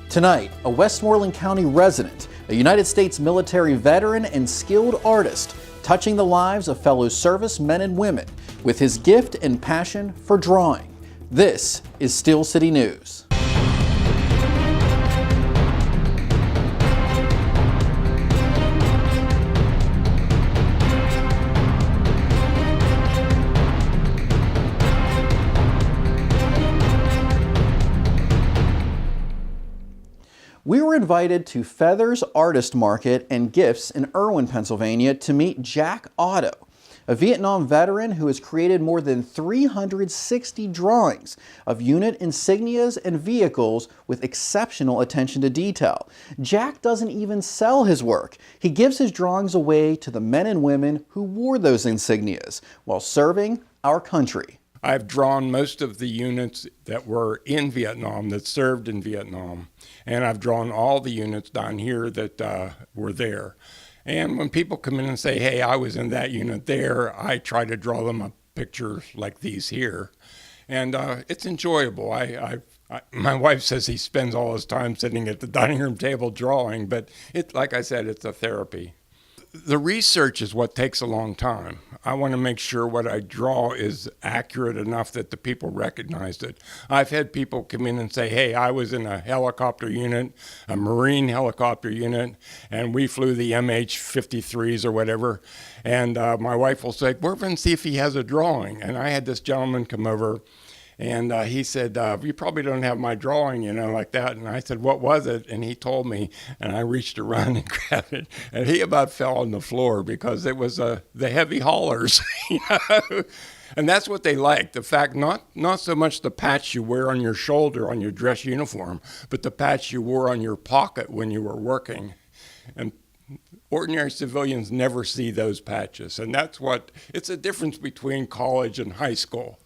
Tonight, a Westmoreland County resident, a United States military veteran and skilled artist, touching the lives of fellow servicemen and women with his gift and passion for drawing. This is Steel City News. We were invited to Feathers Artist Market and Gifts in Irwin, Pennsylvania to meet Jack Otto, a Vietnam veteran who has created more than 360 drawings of unit insignias and vehicles with exceptional attention to detail. Jack doesn't even sell his work. He gives his drawings away to the men and women who wore those insignias while serving our country. I've drawn most of the units that were in Vietnam, that served in Vietnam, and I've drawn all the units down here that were there. And when people come in and say, hey, I was in that unit there, I try to draw them a picture like these here. And it's enjoyable. My wife says he spends all his time sitting at the dining room table drawing, but like I said, it's a therapy. The research is what takes a long time. I want to make sure what I draw is accurate enough that the people recognize it. I've had people come in and say, hey, I was in a helicopter unit, a Marine helicopter unit, and we flew the MH-53s or whatever. And my wife will say, we're going to see if he has a drawing. And I had this gentleman come over, and he said, you probably don't have my drawing, like that. And I said, what was it? And he told me, and I reached around and grabbed it. And he about fell on the floor because it was the heavy haulers, And that's what they like. The fact, not so much the patch you wear on your shoulder on your dress uniform, but the patch you wore on your pocket when you were working. And ordinary civilians never see those patches. And it's a difference between college and high school.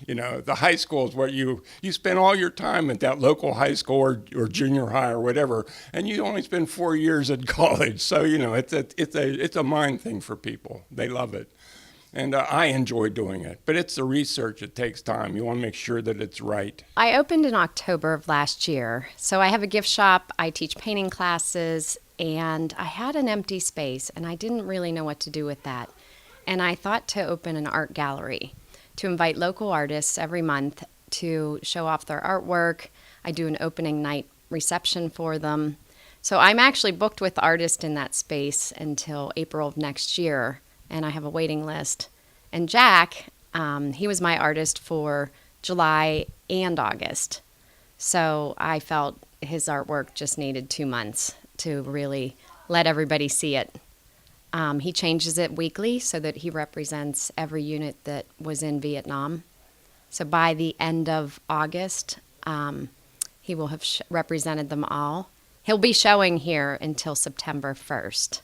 The high school is where you spend all your time at that local high school or junior high or whatever, and you only spend 4 years at college. So, it's a mind thing for people. They love it. And I enjoy doing it. But it's the research. It takes time. You want to make sure that it's right. I opened in October of last year. So I have a gift shop. I teach painting classes, and I had an empty space, and I didn't really know what to do with that. And I thought to open an art gallery, to invite local artists every month to show off their artwork. I do an opening night reception for them. So I'm actually booked with artists in that space until April of next year, and I have a waiting list. And Jack, he was my artist for July and August. So I felt his artwork just needed 2 months to really let everybody see it. He changes it weekly so that he represents every unit that was in Vietnam. So by the end of August, he will have represented them all. He'll be showing here until September 1st.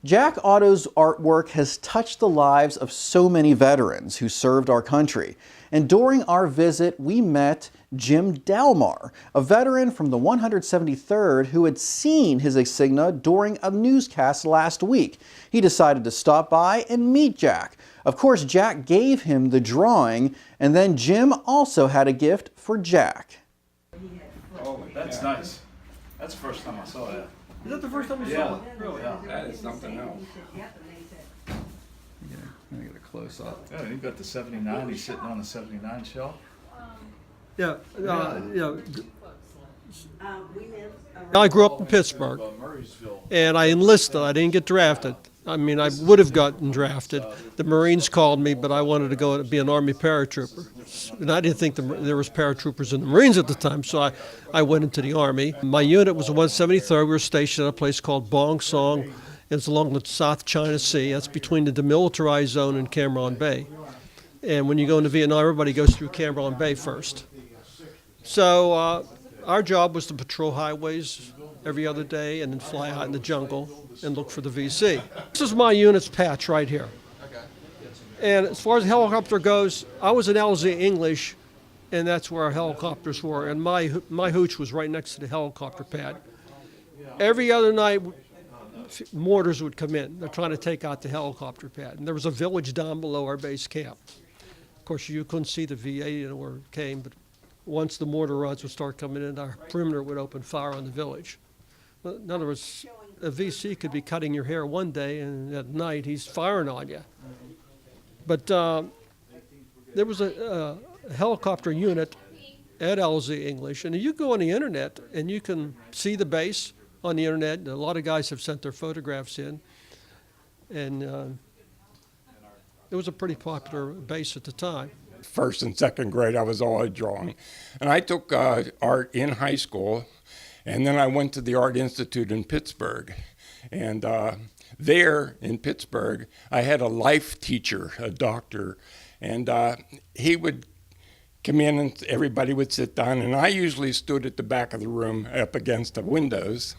Jack Otto's artwork has touched the lives of so many veterans who served our country. And during our visit, we met Jim Delmar, a veteran from the 173rd who had seen his insignia during a newscast last week. He decided to stop by and meet Jack. Of course, Jack gave him the drawing, and then Jim also had a gift for Jack. Oh, that's nice. That's the first time I saw that. Is that the first time you saw it? Really? Yeah, that is something else. Yeah, let me get a close up. Yeah, and you've got the 79. He's sitting on the 79 shelf. Yeah, I grew up in Pittsburgh, and I enlisted. I didn't get drafted. I mean, I would have gotten drafted. The Marines called me, but I wanted to go and be an Army paratrooper. And I didn't think there was paratroopers in the Marines at the time, so I went into the Army. My unit was the 173rd. We were stationed at a place called Bong Song. It's along the South China Sea. That's between the demilitarized zone and Cam Ranh Bay. And when you go into Vietnam, everybody goes through Cam Ranh Bay first. So our job was to patrol highways every other day and then fly out in the jungle and look for the VC. This is my unit's patch right here. And as far as the helicopter goes, I was in LZ English, and that's where our helicopters were. And my hooch was right next to the helicopter pad. Every other night, mortars would come in. They're trying to take out the helicopter pad. And there was a village down below our base camp. Of course, you couldn't see the VA where it came, but once the mortar rods would start coming in, our perimeter would open fire on the village. In other words, a VC could be cutting your hair one day, and at night he's firing on you. But there was a helicopter unit at LZ English, and you go on the internet and you can see the base on the internet. A lot of guys have sent their photographs in, and it was a pretty popular base at the time. First and second grade, I was always drawing. And I took art in high school, and then I went to the Art Institute in Pittsburgh. And there in Pittsburgh, I had a life teacher, a doctor, and he would come in and everybody would sit down, and I usually stood at the back of the room up against the windows,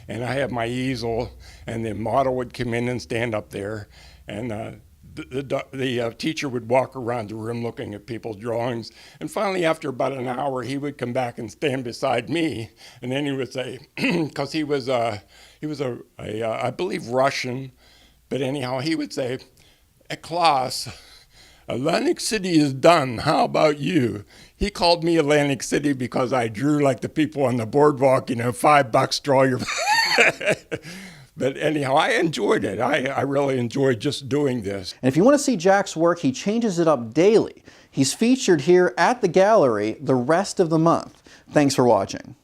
and I had my easel, and the model would come in and stand up there, and the teacher would walk around the room looking at people's drawings, and finally after about an hour he would come back and stand beside me, and then he would say, because he was a I believe Russian, but anyhow he would say, "At class, Atlantic City is done. How about you?" He called me Atlantic City because I drew like the people on the boardwalk, $5 draw your. But anyhow, I enjoyed it. I really enjoyed just doing this. And if you want to see Jack's work, he changes it up daily. He's featured here at the gallery the rest of the month. Thanks for watching.